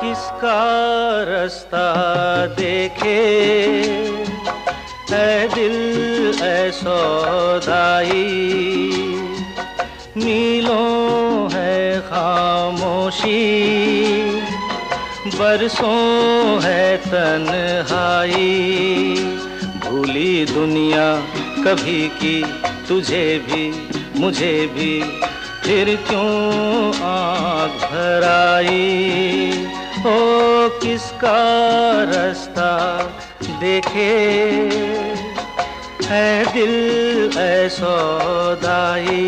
किसका रास्ता देखे है दिल ऐ सौदाई। मीलों है खामोशी, बरसों है तन्हाई। भूली दुनिया कभी की तुझे भी मुझे भी, फिर क्यों आँख भर आई। ओ किसका रास्ता देखे है दिल ऐ सौदाई।